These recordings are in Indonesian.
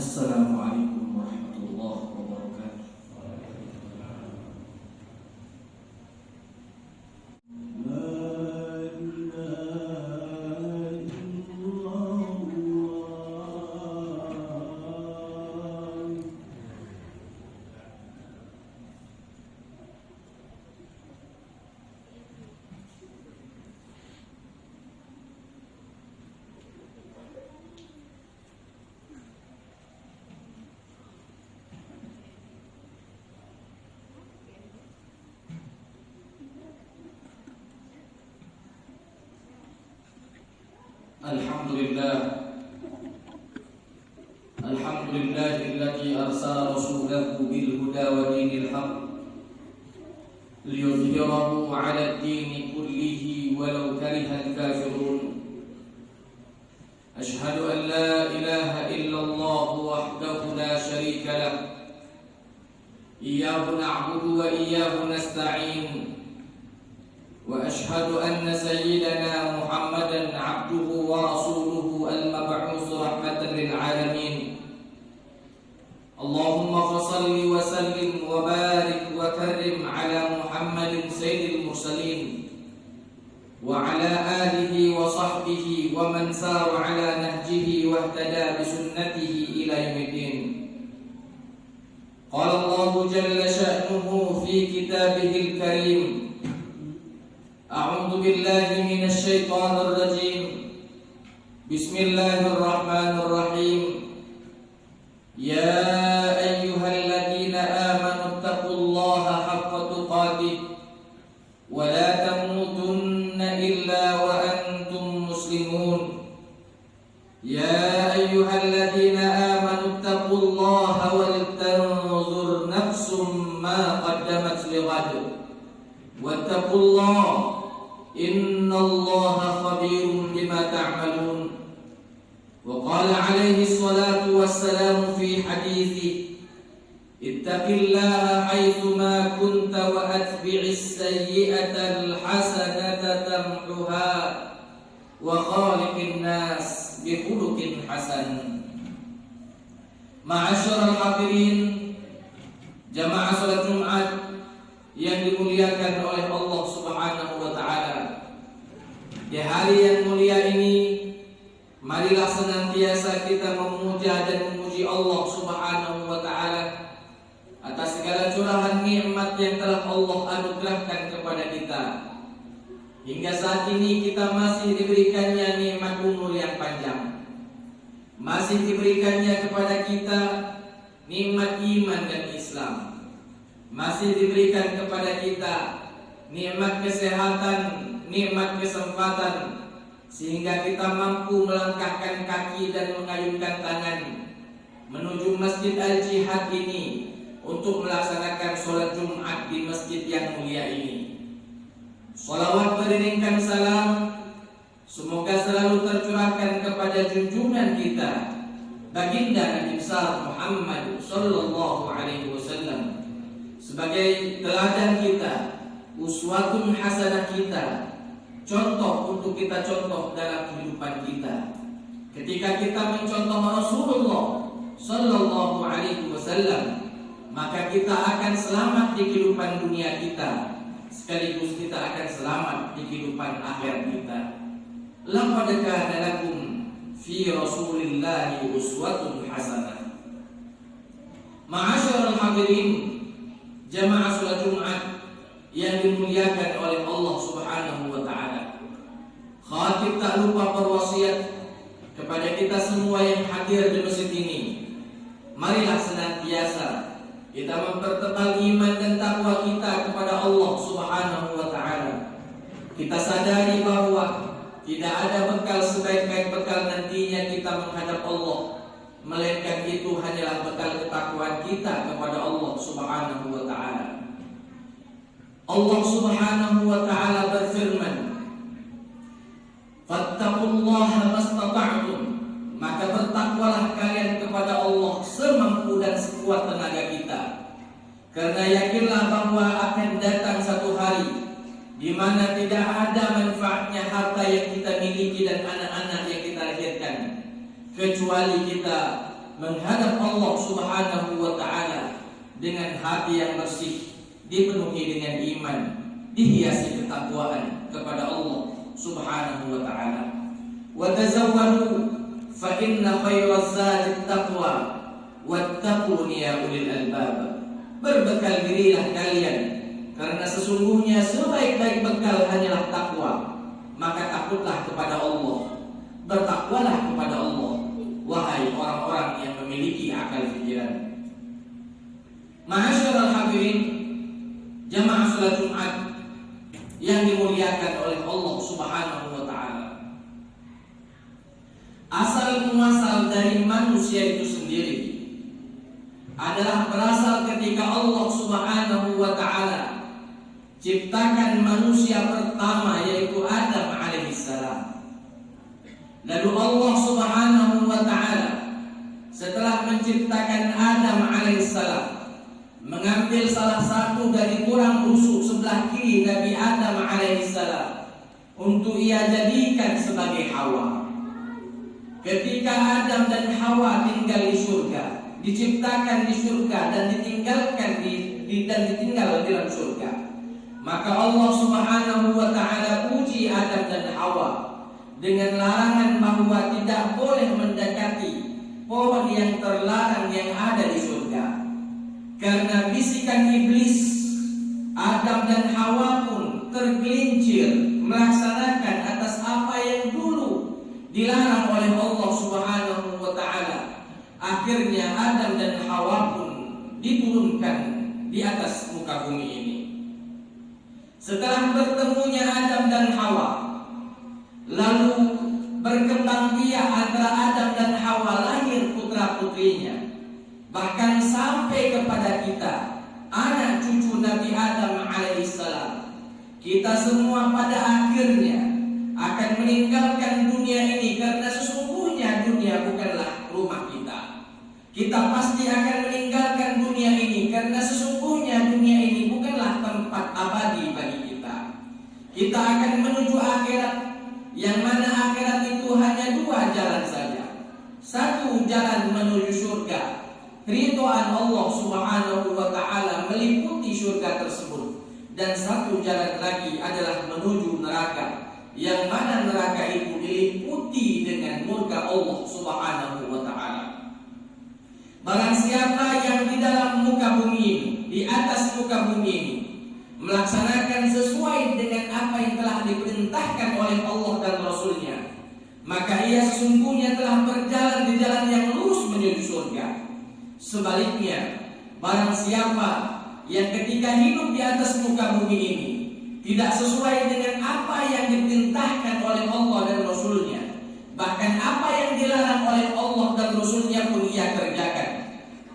Assalamualaikum warahmatullahi wabarakatuh. Alhamdulillahilladzi arsala rasulahu bil huda wa dinil haqq liyudhhirahu 'ala ad-dini kullihi walau karihal kafirun. Ashhadu an la ilaha illallah wahdahu la syarika lah. Iyyahu na'budu wa iyyahu nasta'in. Wa ashhadu anna sayyidana Muhammadan 'abduhu wa rasuluhu al-mab'uts rahmatan lil 'alamin. Allahumma salli wa sallim wa barik wa karrim 'ala Muhammadin sayyidil mursalin wa 'ala alihi wa sahbihi wa man sara 'ala nahjihi wa ihtada bi sunnatihi ila yaumiddin. Qala Allahu jalla sha'nuhu fi kitabihil karim. A'udzu billahi minasy syaithanir rajim. Bismillahirrahmanirrahim. Ya ayyuhalladzina amanu taqullaha haqqa tuqatih wa la tamutunna illa wa antum muslimun. Ya ayyuhalladzina amanu taqullaha wal tanzur nafsum ma qaddamat lighad wattaqullaha innallaha khabirum bima ta'malun. Wa qala alaihi salatu wassalamu fi hadithi ittaqillaha haitsu ma kunta wa atbi'is sayyi'ata alhasanata tamhuha wa khaliqin nas bi khuluqin hasan. Ma'asyiral hadirin, jamaah salat Jumat yang dimuliakan oleh Allah Subhanahu wa taala. Di hari yang mulia ini, marilah senantiasa kita memuja dan memuji Allah Subhanahu wa taala atas segala curahan nikmat yang telah Allah anugerahkan kepada kita. Hingga saat ini kita masih diberikannya nikmat umur yang panjang. Masih diberikannya kepada kita nikmat iman dan Islam. Masih diberikan kepada kita nikmat kesehatan, nikmat kesempatan, sehingga kita mampu melangkahkan kaki dan mengayunkan tangan menuju Masjid Al-Jihad ini untuk melaksanakan sholat Jumat di masjid yang mulia ini. Sholawat beriringkan salam semoga selalu tercurahkan kepada junjungan kita, baginda Nabi besar Muhammad sallallahu alaihi wasallam, sebagai teladan kita, uswatun hasanah kita, contoh untuk kita contoh dalam kehidupan kita. Ketika kita mencontoh Rasulullah sallallahu alaihi wasallam, maka kita akan selamat di kehidupan dunia kita, sekaligus kita akan selamat di kehidupan akhirat kita. Laqad kana lakum fi Rasulillahi uswatun hasanah. Ma'asyiral hadirin, jamaah salat Jumat yang dimuliakan oleh Allah Subhanahu wa taala. Khatib tak lupa berwasiat kepada kita semua yang hadir di masjid ini. Marilah senantiasa kita mempertebal iman dan takwa kita kepada Allah Subhanahu wa taala. Kita sadari bahwa tidak ada bekal sebaik-baik bekal nantinya kita menghadap Allah, melainkan itu hanyalah bekal ketakwaan kita kepada Allah Subhanahu wa taala. Allah Subhanahu wa taala berfirman, "Fattaqullaha mastata'tum." Maka bertakwalah kalian kepada Allah semampu dan sekuat tenaga kita. Karena yakinlah bahwa akan datang satu hari di mana tidak ada manfaatnya harta yang kita miliki dan anak-anak yang kita lahirkan, kecuali kita menghadap Allah Subhanahu wa taala dengan hati yang bersih, dipenuhi dengan iman, dihiasi ketakwaan kepada Allah Subhanahu wa taala. Wa tazawwadu fa inna khairaz zadi taqwa wattaquni ya ulil albab. Berbekal dirilah kalian, karena sesungguhnya sebaik-baik bekal hanyalah takwa. Maka takutlah kepada Allah, bertakwalah kepada Allah, wahai orang-orang yang memiliki akal pikiran. Ma'asyiral hadirin, jamaah salat Jumat yang dimuliakan oleh Allah Subhanahu wa taala. Asal muasal dari manusia itu sendiri adalah berasal ketika Allah Subhanahu wa taala ciptakan manusia pertama, yaitu Adam alaihissalam. Lalu Allah Subhanahu wa taala setelah menciptakan Adam alaihissalam mengambil salah satu dari tulang rusuk sebelah kiri Nabi Adam alaihissalam untuk ia jadikan sebagai Hawa. Ketika Adam dan Hawa tinggal di surga, diciptakan di surga dan ditinggalkan ditinggal di dalam surga, maka Allah Subhanahu wa taala uji Adam dan Hawa dengan larangan bahwa tidak boleh mendekati pohon yang terlarang yang ada di surga. Karena bisikan iblis, Adam dan Hawa pun tergelincir melaksanakan atas apa yang dulu dilarang oleh Allah Subhanahu wa taala. Akhirnya Adam dan Hawa pun diturunkan di atas muka bumi ini. Setelah bertemunya Adam dan Hawa, lalu berkembang biak antara Adam dan Hawa, lahir putra-putrinya. Bahkan sampai kepada kita, anak cucu Nabi Adam alaihissalam. Kita semua pada akhirnya akan meninggalkan dunia ini, karena sesungguhnya dunia bukanlah rumah kita. Kita pasti akan meninggalkan dunia ini, karena sesungguhnya dunia ini bukanlah tempat abadi bagi kita. Kita akan menuju akhirat, yang mana akhirat itu hanya dua jalan saja. Satu jalan menuju surga, ridhaan Allah Subhanahu wa taala meliputi surga tersebut, dan satu jalan lagi adalah menuju neraka, yang mana neraka itu diliputi dengan murka Allah Subhanahu wa taala. Barang siapa yang di dalam muka bumi ini, di atas muka bumi ini, melaksanakan sesuai dengan apa yang telah diperintahkan oleh Allah dan Rasulnya, maka ia sesungguhnya telah berjalan di jalan yang lurus menuju surga. Sebaliknya, barang siapa yang ketika hidup di atas muka bumi ini tidak sesuai dengan apa yang diperintahkan oleh Allah dan Rasulnya, bahkan apa yang dilarang oleh Allah dan Rasulnya pun ia kerjakan,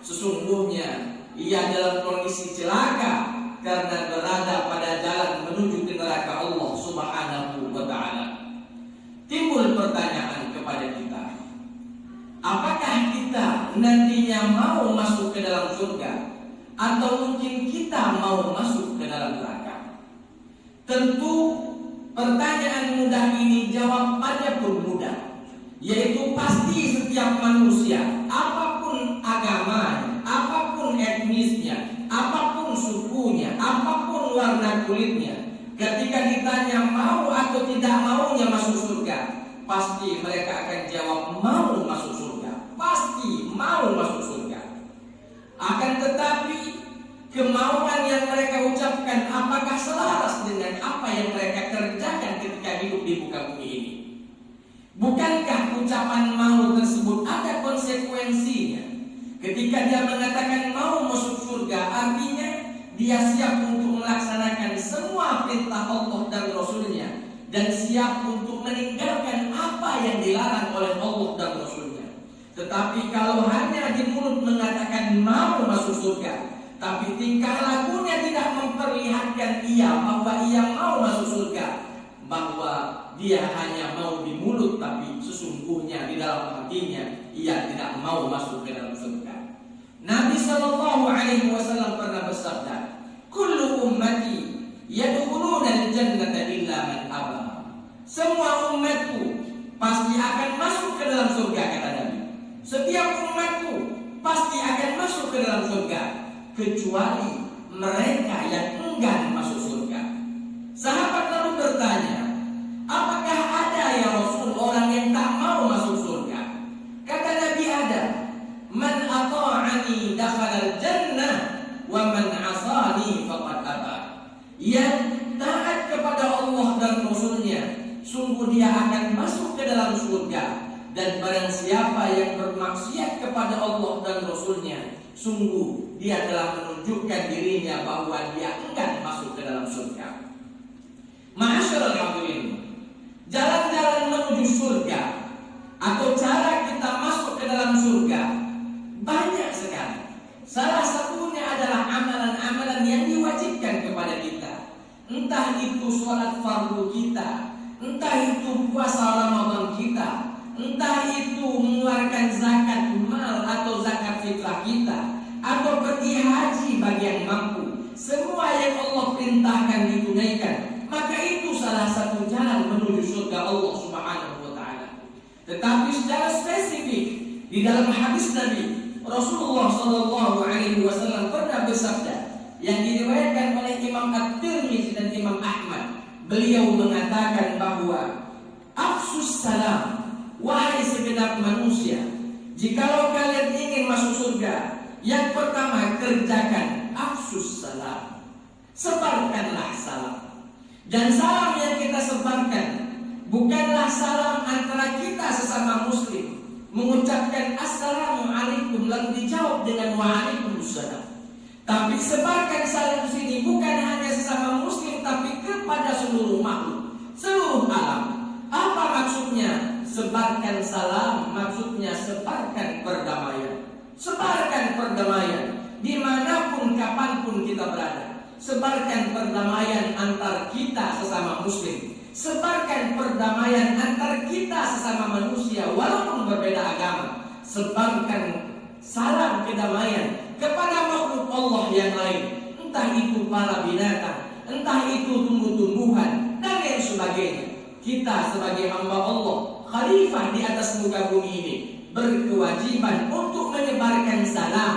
sesungguhnya ia dalam kondisi celaka, karena berada pada jalan menuju ke neraka Allah Subhanahu wa taala. Timbul pertanyaan kepada kita, apakah kita nantinya mau masuk ke dalam surga, atau mungkin kita mau masuk ke dalam neraka? Tentu pertanyaan mudah ini jawabannya pun mudah, yaitu pasti setiap manusia, apapun agamanya, apapun etnisnya, apapun sukunya, apapun warna kulitnya, ketika ditanya mau atau tidak maunya masuk surga, pasti mereka akan jawab mau masuk surga. Pasti mau masuk surga. Akan tetapi kemauan yang mereka ucapkan apakah selaras dengan apa yang mereka kerjakan ketika hidup di muka bumi ini? Bukankah ucapan mau tersebut ada konsekuensinya? Ketika dia mengatakan mau masuk surga, artinya dia siap untuk melaksanakan semua perintah Allah dan Rasulnya, dan siap untuk meninggalkan apa yang dilarang oleh Allah dan Rasulnya. Tetapi kalau hanya di mulut mengatakan mau masuk surga, tapi tingkah lakunya tidak memperlihatkan ia bahwa ia mau masuk surga, bahwa dia hanya mau di mulut, tapi sesungguhnya di dalam hatinya ia tidak mau masuk ke dalam surga. Nabi Shallallahu Alaihi Wasallam pernah bersabda, "Kullu ummati yadkhuluna al-jannata illa man aba." Semua umatku pasti akan masuk ke dalam surga, kata Nabi. Setiap setiap umatku pasti akan masuk ke dalam surga, kecuali mereka yang enggan masuk surga. Sahabat lalu bertanya, apakah ada ya Rasul orang yang tak mau masuk surga? Kata Nabi, ada. Man ata'ani dakhalal jannah wa man asani faqad aba. Yang taat kepada Allah dan Rasulnya, sungguh dia akan masuk ke dalam surga. Dan barang siapa yang bermaksiat kepada Allah dan Rasulnya, sungguh dia telah menunjukkan dirinya bahwa dia enggan masuk ke dalam surga. Ma'asyiral hadirin, jalan-jalan menuju surga atau cara kita masuk ke dalam surga banyak sekali. Salah satunya adalah amalan-amalan yang diwajibkan kepada kita. Entah itu sholat fardu kita, entah itu puasa Ramadan kita, entah itu mengeluarkan zakat mal atau zakat fitrah kita, atau pergi haji bagi yang mampu. Semua yang Allah perintahkan ditunaikan, maka itu salah satu jalan menuju surga Allah Subhanahu wa ta'ala. Tetapi secara spesifik di dalam hadis Nabi, Rasulullah sallallahu alaihi wasallam pernah bersabda yang diriwayatkan oleh Imam At-Tirmidzi dan Imam Ahmad. Beliau mengatakan bahwa afsus salam, wahai segenap manusia, jikalau kalian ingin masuk surga, yang pertama kerjakan afsus salam, sebarkanlah salam. Dan salam yang kita sebarkan bukanlah salam antara kita sesama muslim, mengucapkan assalamualaikum lalu dijawab dengan waalaikumsalam. Tapi sebarkan salam di sini bukan hanya sesama muslim, tapi kepada seluruh makhluk, seluruh alam. Apa maksudnya? Sebarkan salam maksudnya sebarkan perdamaian. Sebarkan perdamaian dimanapun kapanpun kita berada. Sebarkan perdamaian antar kita sesama muslim. Sebarkan perdamaian antar kita sesama manusia walaupun berbeda agama. Sebarkan salam kedamaian kepada makhluk Allah yang lain, entah itu para binatang, entah itu tumbuh-tumbuhan dan lain sebagainya. Kita sebagai hamba Allah, khalifah di atas muka bumi ini, berkewajiban untuk menyebarkan salam,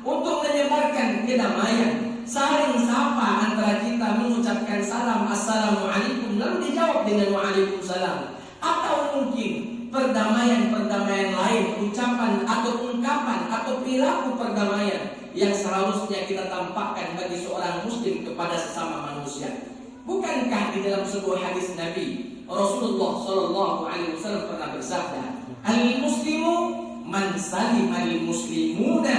untuk menyebarkan kedamaian, saling sapa antara kita, mengucapkan salam assalamualaikum lalu dijawab dengan waalaikumsalam. Atau mungkin perdamaian-perdamaian lain, ucapan atau ungkapan atau perilaku perdamaian yang seharusnya kita tampakkan bagi seorang muslim kepada sesama manusia. Bukankah di dalam sebuah hadis Nabi Rasulullah sallallahu alaihi wasallam pernah bersabda, al-muslimu man salima al-muslimuna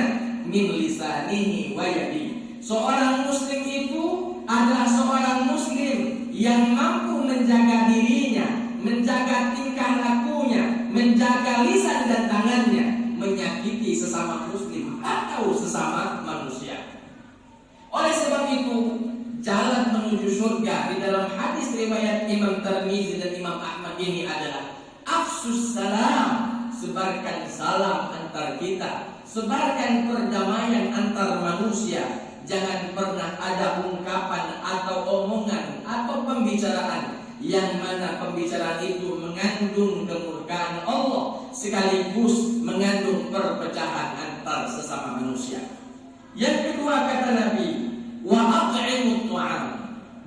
min lisanihi wa yadihi. Seorang muslim itu adalah seorang muslim yang mampu menjaga dirinya, menjaga tingkah lakunya, menjaga lisan dan tangannya, menyakiti sesama muslim atau sesama manusia. Oleh sebab itu, jalan menuju surga di dalam hadis riwayat Imam Tirmidzi dan Imam Ahmad ini adalah afsus salam, sebarkan salam antar kita, sebarkan perdamaian antar manusia. Jangan pernah ada ungkapan atau omongan atau pembicaraan yang mana pembicaraan itu mengandung kemurkaan Allah sekaligus mengandung perpecahan antar sesama manusia. Yang kedua kata Nabi, wa at'imut ta'am.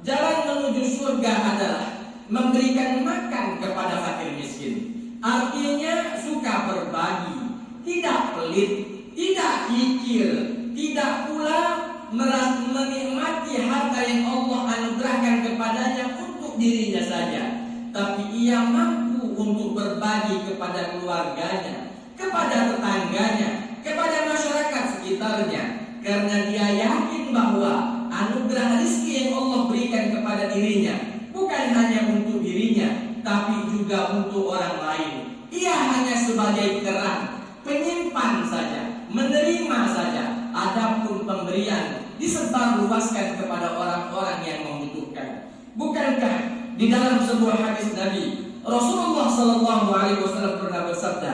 Jalan menuju surga adalah memberikan makan kepada fakir miskin. Artinya suka berbagi, tidak pelit, tidak kikir, tidak pula menikmati harta yang Allah anugerahkan kepadanya untuk dirinya saja, tapi ia mampu untuk berbagi kepada keluarganya, kepada tetangganya, kepada masyarakat sekitarnya, karena dia yakin bahwa anugerah rezeki yang Allah berikan kepada dirinya bukan hanya untuk dirinya, tapi juga untuk orang lain. Ia hanya sebagai keran, penyimpan saja, menerima saja. Adapun pemberian disebarluaskan kepada orang-orang yang membutuhkan. Bukankah di dalam sebuah hadis Nabi Rasulullah sallallahu alaihi wasallam pernah bersabda,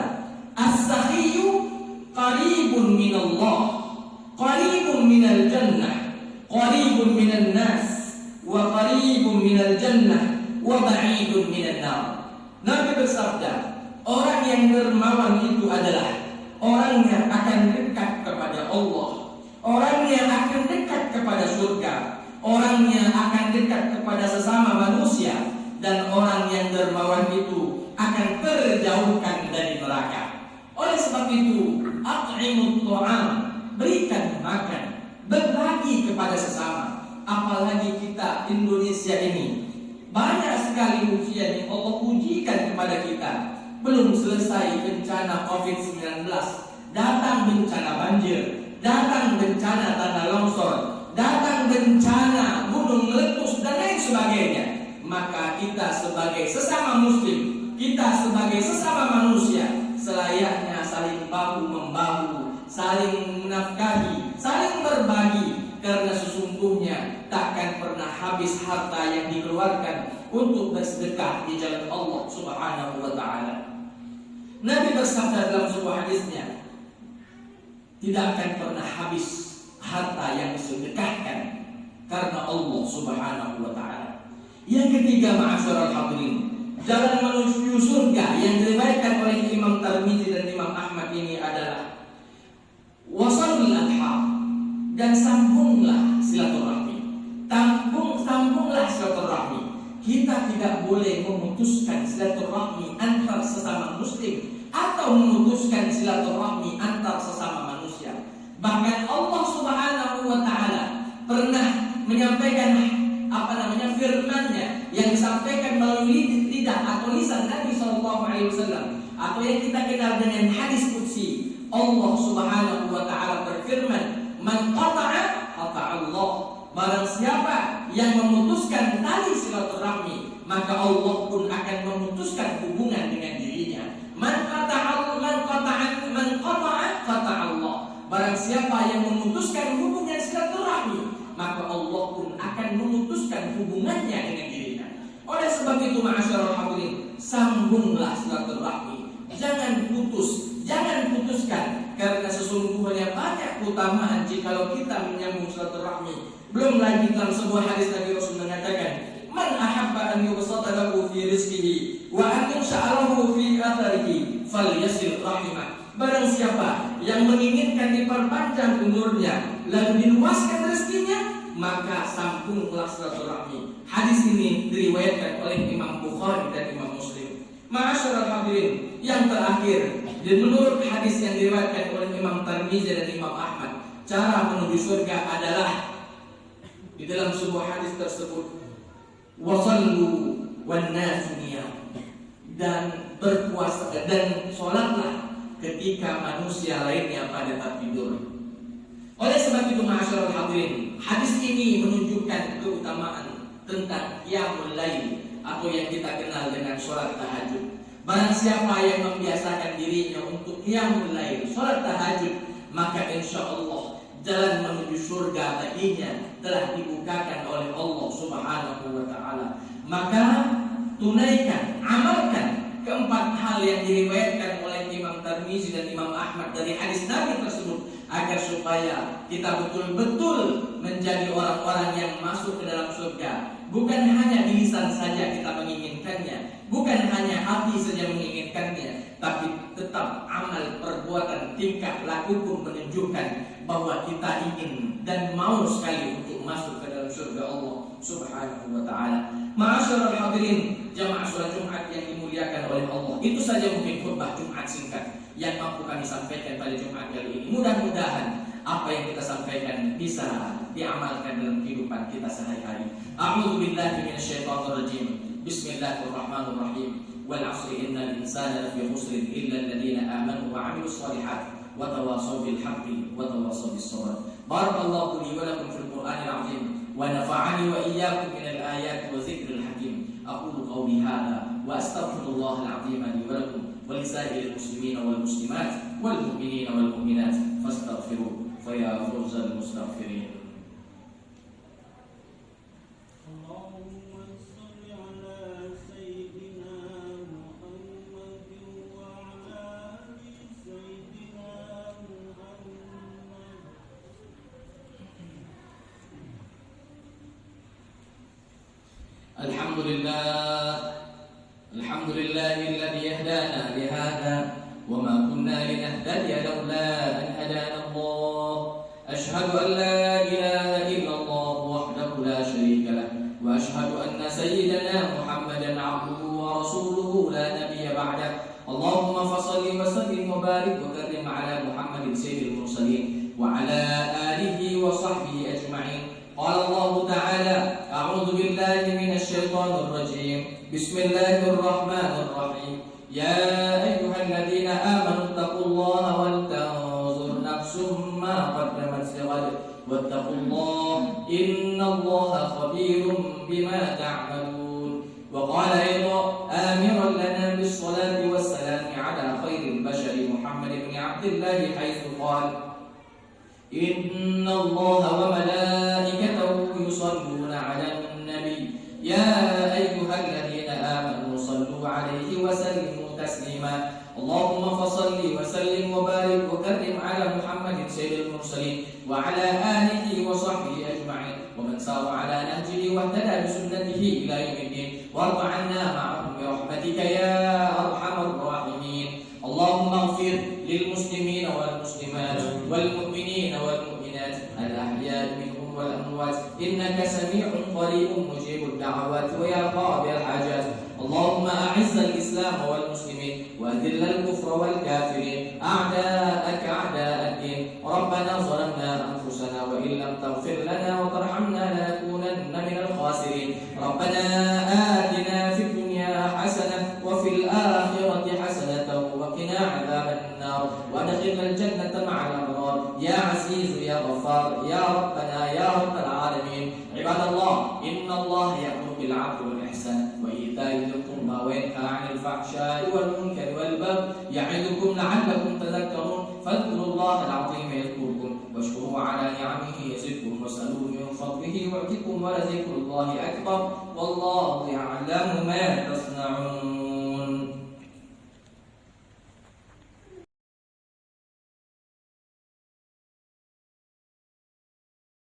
as-sakhiyyu qaribun minallah, qaribun minal jannah, qaribun minan nas, wa qaribun minal jannah, wa ba'idun minan nar. Nabi bersabda, orang yang dermawan itu adalah orangnya akan dekat kepada Allah, orangnya akan dekat kepada surga, orangnya akan dekat kepada sesama manusia, dan orang yang dermawan itu akan terjauhkan dari neraka. Oleh sebab itu, at'imut ta'am, berikan makan, berbagi kepada sesama. Apalagi kita Indonesia ini, banyak sekali ujian yang Allah ujikan kepada kita. Belum selesai bencana COVID-19, datang bencana banjir, datang bencana tanah longsor, datang bencana gunung meletus dan lain sebagainya. Maka kita sebagai sesama muslim, kita sebagai sesama manusia, selayaknya saling bahu membahu, saling menafkahi, saling berbagi, karena sesungguhnya takkan pernah habis harta yang dikeluarkan untuk bersedekah di jalan Allah Subhanahu wa taala. Nabi bersabda dalam sebuah hadisnya, tidak akan pernah habis harta yang disedekahkan karena Allah Subhanahu wa taala. Yang ketiga, ma'asyiral hadirin, jalan menuju surga yang diriwayatkan oleh Imam Tirmidzi dan Imam Ahmad ini adalah wasalul arham, dan sambunglah silaturahmi. Sambunglah silaturahmi. Kita tidak boleh memutuskan silaturahmi antar sesama muslim atau memutuskan silaturahmi antar sesama manusia. Bahkan Allah Subhanahu wa taala pernah menyampaikan firman-Nya yang disampaikan melalui lidah atau lisan Nabi SAW, atau yang kita kenal dengan hadis qudsi. Allah Subhanahu wa taala berfirman, "Man qata'a Allah." Barang siapa yang memutuskan tali silaturahmi, maka Allah pun akan memutuskan hubungan dengan dirinya. Man qata'a Allah. Barang siapa yang memutuskan hubungan silaturahmi, maka Allah pun akan memutuskan hubungannya dengan dirinya. Oleh sebab itu, ma'asyiral hadirin, sambunglah silaturahmi. Jangan putuskan, karena sesungguhnya banyak keutamaan jikalau kita menyambung silaturahmi. Belum lagi dalam sebuah hadis Nabi Rasul mengatakan, "Man ahabba an yubsata lahu fi rizqihi wa an yusha'alahu fi atharihi falyasil rahimah." Barang siapa yang menginginkan diperpanjang umurnya lalu diluaskan rezekinya, maka sambunglah silaturahmi. Hadis ini diriwayatkan oleh Imam Bukhari dan Imam Muslim. Ma'asyiral hadirin, yang terakhir, menurut hadis yang diriwayatkan oleh Imam Tirmidzi dan Imam Ahmad, cara menuju surga adalah di dalam sebuah hadis tersebut, wasallu wan nasu niyam, dan berpuasa dan sholatlah ketika manusia lainnya pada tertidur. Oleh sebab itu, ma'asyiral hadirin, hadis ini menunjukkan keutamaan tentang qiyamul lail atau yang kita kenal dengan sholat tahajud. Barang siapa yang membiasakan dirinya untuk qiyamul lail, sholat tahajud, maka insya Allah jalan menuju surga baginya telah dibukakan oleh Allah Subhanahu wa taala. Maka tunaikan, amalkan keempat hal yang diriwayatkan oleh Imam Tirmidzi dan Imam Ahmad dari hadis Nabi tersebut, agar supaya kita betul-betul menjadi orang-orang yang masuk ke dalam surga. Bukan hanya di lisan saja kita menginginkannya, bukan hanya hati saja menginginkannya, tapi tetap amal, perbuatan, tingkah laku pun menunjukkan bahwa kita ingin dan mau sekali untuk masuk ke dalam surga Allah Subhanahu wa taala. Ma'asyiral hadirin, jamaah salat Jumat yang dimuliakan oleh Allah. Itu saja mungkin khutbah Jumat singkat yang mampu kami sampaikan pada Jumat kali ini. Mudah-mudahan apa yang kita sampaikan bisa diamalkan dalam kehidupan kita sehari-hari. A'udzu billahi minasyaitonir rajim. Bismillahirrahmanirrahim. Wal 'asri innal insana lafi khusrin illa alladziina aamanu wa 'amilus shalihaati wa tawassaw bil haqqi wa tawassaw bis sabr. Barakallahu li wa lakum fil Qur'anil 'azim wa nafa'ani wa iyyakum minal ayati wa dzikril hakim. Aqulu qawli hadza wa astaghfirullahal 'azim li wa lakum wa lisairil muslimina wal muslimat wal mu'minina wal mu'minat fastaghfiruhu فيا فوز المستغفرين. اللهم صل على سيدنا محمد وعلى آل سيدنا محمد. الحمد لله الذي هدانا لهذا وما كنا كنا لنهتدي لولا أن هدانا الله أشهد أن لا إله إلا الله وحده لا شريك له وأشهد أن سيدنا محمدا عبده ورسوله لا نبي بعده اللهم فصل وسلم وبارك وكرم على محمد سيد المرسلين وعلى آله وصحبه أجمعين. قال الله تعالى أعوذ بالله من الشيطان الرجيم بسم الله الرحمن الرحيم يا أيها الذين آمنوا اتقوا الله ولتنظر نفس ما قدمت لغد واتقوا الله إن الله خبير بما تعملون. وقال أيضا آمرا لنا بالصلاة والسلام على خير البشر محمد بن عبد الله حيث قال إن الله وملائكته يصلون على النبي يا أيها الذين آمنوا صلوا عليه وسلموا تسليما. اللهم فصل وسلم وبارك وكرم على محمد سيد المرسلين وعلى آله وصحبه أجمعين ومن سار على نهجه واهتدى بسنته إلى يوم الدين وارض عنا معهم برحمتك يا أرحم الراحمين. اللهم اغفر للمسلمين والمسلمات والمؤمنين والمؤمنات الأحياء منهم والأموات إنك سميع قريب مجيب الدعوات ويا قاضي الحاجات. اللهم أعز الإسلام والمسلمين وأذل الكفر والكافرين أعداءك أعداء الدين. ربنا ظلمنا أنفسنا وإن لم تغفر لنا وترحمنا لنكونن من الخاسرين. ربنا آتنا في الدنيا حسنة وفي الآخرة حسنة وقنا عذاب النار وادخلنا الجنة مع الأبرار يا عزيز يا غفار يا ربنا يا رب العالمين. عباد الله إن الله يأمر بالعدل والإحسان وإيتاء ذي القربى وينهى عن الفحشاء والمنكر والبغي يعظكم لعلكم تذكرون فاذكروا الله العظيم يذكركم واشكروا على نعمه يزدكم واسألوه من فضله يعطكم ولذكر الله أكبر والله يعلم ما تصنعون.